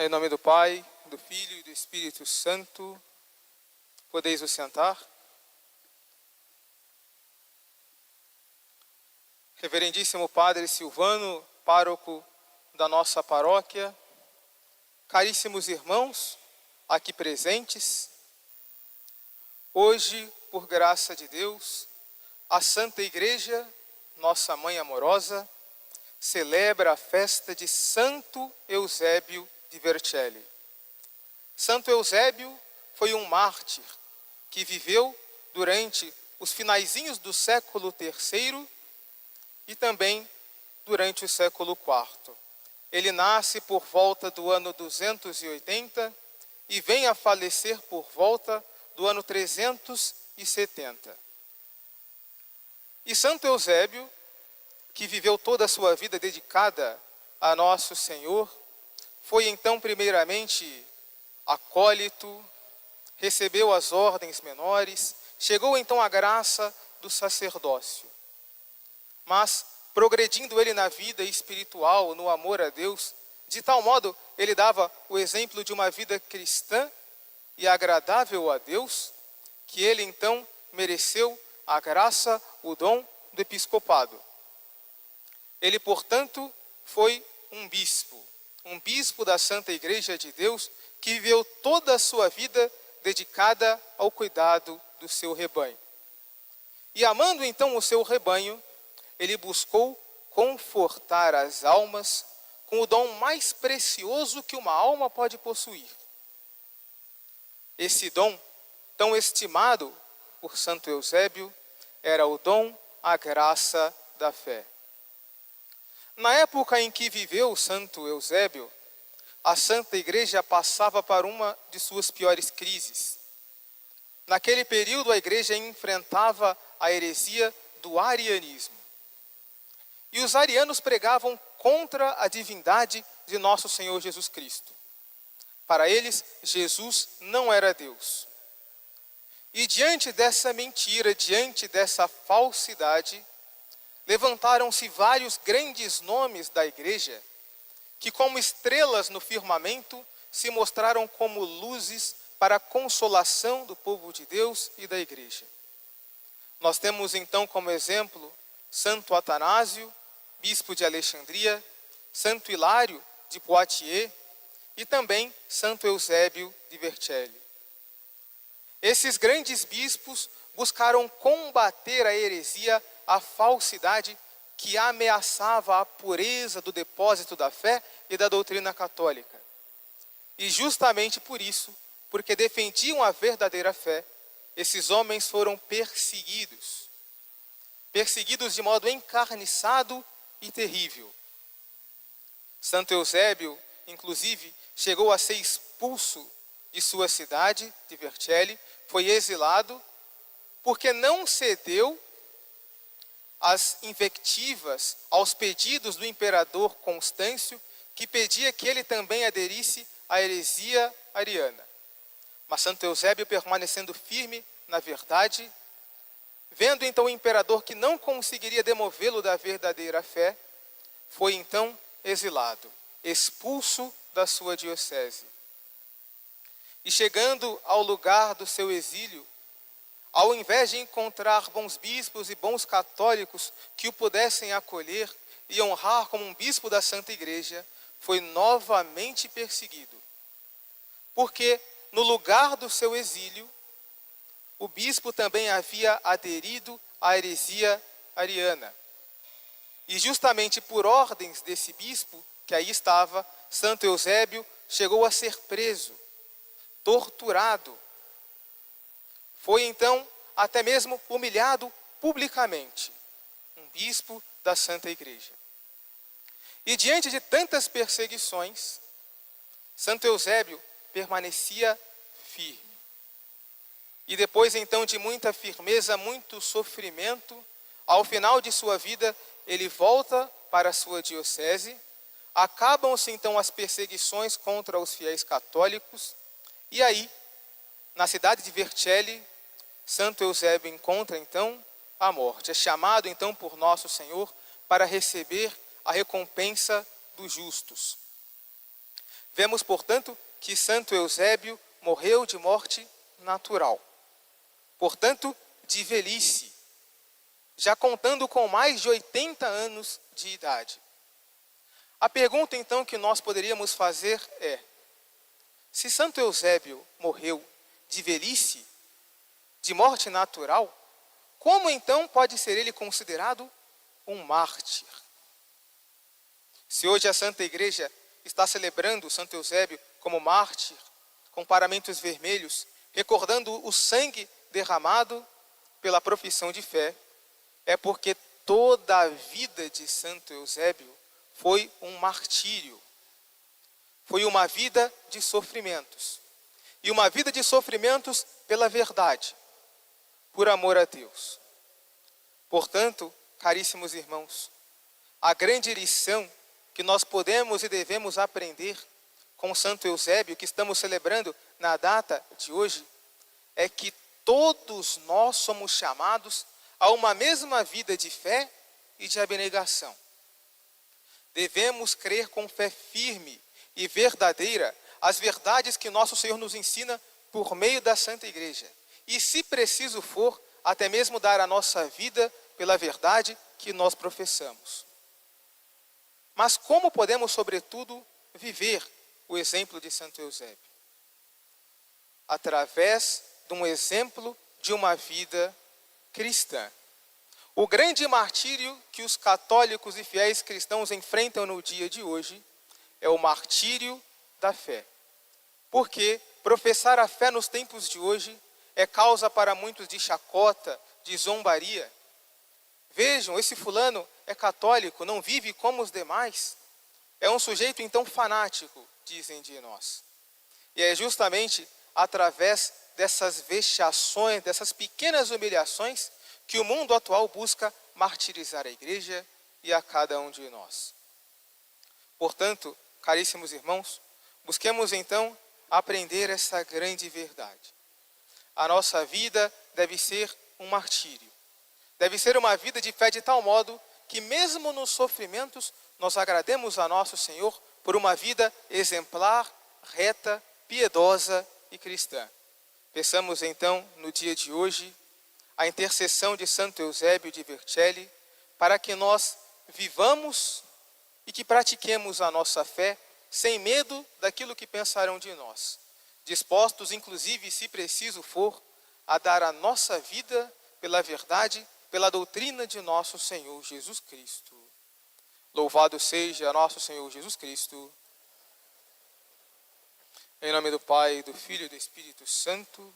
Em nome do Pai, do Filho e do Espírito Santo, podeis vos sentar. Reverendíssimo Padre Silvano, pároco da nossa paróquia, caríssimos irmãos aqui presentes, hoje, por graça de Deus, a Santa Igreja, nossa Mãe amorosa, celebra a festa de Santo Eusébio de Vercelli. Santo Eusébio foi um mártir que viveu durante os finaizinhos do século III e também durante o século IV. Ele nasce por volta do ano 280 e vem a falecer por volta do ano 370. E Santo Eusébio, que viveu toda a sua vida dedicada a Nosso Senhor, foi então primeiramente acólito, recebeu as ordens menores, chegou então à graça do sacerdócio. Mas, progredindo ele na vida espiritual, no amor a Deus, de tal modo ele dava o exemplo de uma vida cristã e agradável a Deus, que ele então mereceu a graça, o dom do episcopado. Ele, portanto, foi um bispo da Santa Igreja de Deus, que viveu toda a sua vida dedicada ao cuidado do seu rebanho. E amando então o seu rebanho, ele buscou confortar as almas com o dom mais precioso que uma alma pode possuir. Esse dom, tão estimado por Santo Eusébio, era o dom, a graça da fé. Na época em que viveu Santo Eusébio, a Santa Igreja passava por uma de suas piores crises. Naquele período, a Igreja enfrentava a heresia do arianismo. E os arianos pregavam contra a divindade de nosso Senhor Jesus Cristo. Para eles, Jesus não era Deus. E diante dessa mentira, diante dessa falsidade, levantaram-se vários grandes nomes da Igreja, que como estrelas no firmamento, se mostraram como luzes para a consolação do povo de Deus e da Igreja. Nós temos então como exemplo Santo Atanásio, bispo de Alexandria, Santo Hilário de Poitiers e também Santo Eusébio de Vercelli. Esses grandes bispos buscaram combater a heresia, a falsidade que ameaçava a pureza do depósito da fé e da doutrina católica. E justamente por isso, porque defendiam a verdadeira fé, esses homens foram perseguidos de modo encarniçado e terrível. Santo Eusébio, inclusive, chegou a ser expulso de sua cidade, de Vercelli, foi exilado, porque não cedeu às invectivas, aos pedidos do imperador Constâncio, que pedia que ele também aderisse à heresia ariana. Mas Santo Eusébio, permanecendo firme na verdade, vendo então o imperador que não conseguiria demovê-lo da verdadeira fé, foi então exilado, expulso da sua diocese. E chegando ao lugar do seu exílio, ao invés de encontrar bons bispos e bons católicos que o pudessem acolher e honrar como um bispo da Santa Igreja, foi novamente perseguido. Porque no lugar do seu exílio, o bispo também havia aderido à heresia ariana. E justamente por ordens desse bispo, que aí estava, Santo Eusébio chegou a ser preso, torturado. Foi então até mesmo humilhado publicamente, um bispo da Santa Igreja. E diante de tantas perseguições, Santo Eusébio permanecia firme. E depois então de muita firmeza, muito sofrimento, ao final de sua vida, ele volta para a sua diocese, acabam-se então as perseguições contra os fiéis católicos, e aí, na cidade de Vercelli, Santo Eusébio encontra então a morte. É chamado então por nosso Senhor para receber a recompensa dos justos. Vemos, portanto, que Santo Eusébio morreu de morte natural. Portanto, de velhice, já contando com mais de 80 anos de idade. A pergunta, então, que nós poderíamos fazer é: se Santo Eusébio morreu de velhice, de morte natural, como então pode ser ele considerado um mártir? Se hoje a Santa Igreja está celebrando Santo Eusébio como mártir, com paramentos vermelhos, recordando o sangue derramado pela profissão de fé, é porque toda a vida de Santo Eusébio foi um martírio. Foi uma vida de sofrimentos. E uma vida de sofrimentos pela verdade, por amor a Deus. Portanto, caríssimos irmãos, a grande lição que nós podemos e devemos aprender com Santo Eusébio, que estamos celebrando na data de hoje, é que todos nós somos chamados a uma mesma vida de fé e de abnegação. Devemos crer com fé firme e verdadeira as verdades que nosso Senhor nos ensina por meio da Santa Igreja. E, se preciso for, até mesmo dar a nossa vida pela verdade que nós professamos. Mas como podemos, sobretudo, viver o exemplo de Santo Eusébio? Através de um exemplo de uma vida cristã. O grande martírio que os católicos e fiéis cristãos enfrentam no dia de hoje é o martírio da fé. Porque professar a fé nos tempos de hoje é causa para muitos de chacota, de zombaria. Vejam, esse fulano é católico, não vive como os demais. É um sujeito então fanático, dizem de nós. E é justamente através dessas vexações, dessas pequenas humilhações, que o mundo atual busca martirizar a igreja e a cada um de nós. Portanto, caríssimos irmãos, busquemos então aprender essa grande verdade. A nossa vida deve ser um martírio. Deve ser uma vida de fé de tal modo que mesmo nos sofrimentos nós agrademos a nosso Senhor por uma vida exemplar, reta, piedosa e cristã. Peçamos então no dia de hoje a intercessão de Santo Eusébio de Vercelli para que nós vivamos e que pratiquemos a nossa fé sem medo daquilo que pensarão de nós, dispostos inclusive, se preciso for, a dar a nossa vida pela verdade, pela doutrina de nosso Senhor Jesus Cristo. Louvado seja nosso Senhor Jesus Cristo. Em nome do Pai, do Filho e do Espírito Santo.